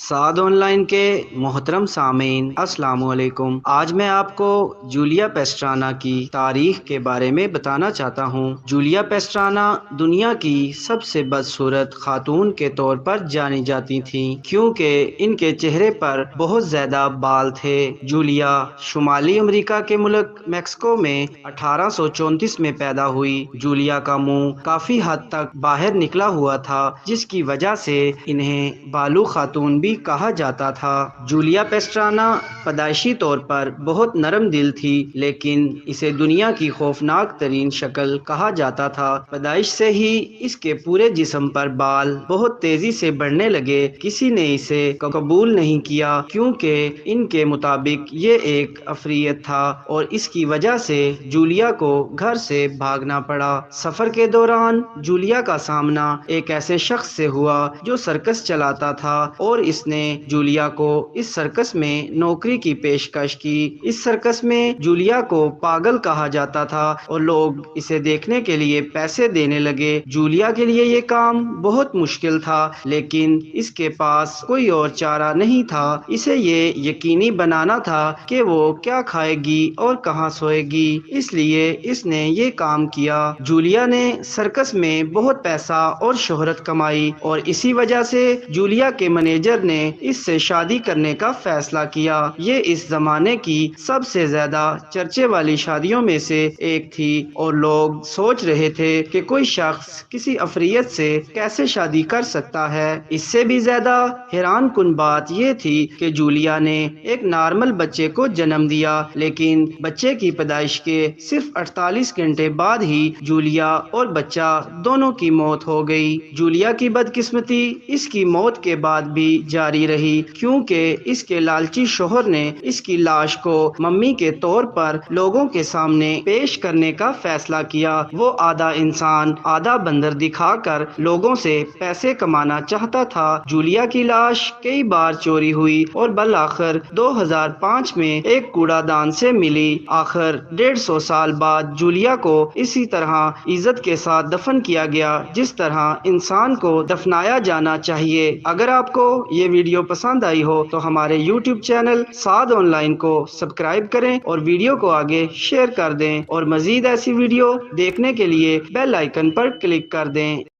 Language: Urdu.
سعد آن لائن کے محترم سامعین السلام علیکم۔ آج میں آپ کو جولیا پیسٹرانا کی تاریخ کے بارے میں بتانا چاہتا ہوں۔ جولیا پیسٹرانا دنیا کی سب سے بدصورت خاتون کے طور پر جانی جاتی تھیں کیونکہ ان کے چہرے پر بہت زیادہ بال تھے۔ جولیا شمالی امریکہ کے ملک میکسیکو میں 1834 میں پیدا ہوئی۔ جولیا کا منہ کافی حد تک باہر نکلا ہوا تھا جس کی وجہ سے انہیں بالو خاتون بھی کہا جاتا تھا۔ جولیا پیسٹرانا پیدائشی طور پر بہت نرم دل تھی لیکن اسے دنیا کی خوفناک ترین شکل کہا جاتا تھا۔ پیدائش سے ہی اس کے پورے جسم پر بال بہت تیزی سے بڑھنے لگے۔ کسی نے اسے قبول نہیں کیا کیونکہ ان کے مطابق یہ ایک عفریت تھا اور اس کی وجہ سے جولیا کو گھر سے بھاگنا پڑا۔ سفر کے دوران جولیا کا سامنا ایک ایسے شخص سے ہوا جو سرکس چلاتا تھا اور اس نے جولیا کو اس سرکس میں نوکری کی پیشکش کی۔ اس سرکس میں جولیا کو پاگل کہا جاتا تھا اور لوگ اسے دیکھنے کے لیے پیسے دینے لگے۔ جولیا کے لیے یہ کام بہت مشکل تھا لیکن اس کے پاس کوئی اور چارہ نہیں تھا۔ اسے یہ یقینی بنانا تھا کہ وہ کیا کھائے گی اور کہاں سوئے گی، اس لیے اس نے یہ کام کیا۔ جولیا نے سرکس میں بہت پیسہ اور شہرت کمائی اور اسی وجہ سے جولیا کے مینیجر نے اس سے شادی کرنے کا فیصلہ کیا۔ یہ اس زمانے کی سب سے زیادہ چرچے والی شادیوں میں سے ایک تھی اور لوگ سوچ رہے تھے کہ کوئی شخص کسی عفریت سے کیسے شادی کر سکتا ہے۔ اس سے بھی زیادہ حیران کن بات یہ تھی کہ جولیا نے ایک نارمل بچے کو جنم دیا لیکن بچے کی پیدائش کے صرف 48 گھنٹے بعد ہی جولیا اور بچہ دونوں کی موت ہو گئی۔ جولیا کی بدقسمتی اس کی موت کے بعد بھی جاری رہی کیونکہ اس کے لالچی شوہر نے اس کی لاش کو ممی کے طور پر لوگوں کے سامنے پیش کرنے کا فیصلہ کیا۔ وہ آدھا انسان آدھا بندر دکھا کر لوگوں سے پیسے کمانا چاہتا تھا۔ جولیا کی لاش کئی بار چوری ہوئی اور بالآخر 2005 میں ایک کوڑا دان سے ملی۔ آخر 150 سال بعد جولیا کو اسی طرح عزت کے ساتھ دفن کیا گیا جس طرح انسان کو دفنایا جانا چاہیے۔ اگر آپ کو یہ ویڈیو پسند آئی ہو تو ہمارے YouTube channel Saad on line کو سبسکرائب کریں اور ویڈیو کو آگے شیئر کر دیں اور مزید ایسی ویڈیو دیکھنے کے لیے بیل آئیکن پر کلک کر دیں۔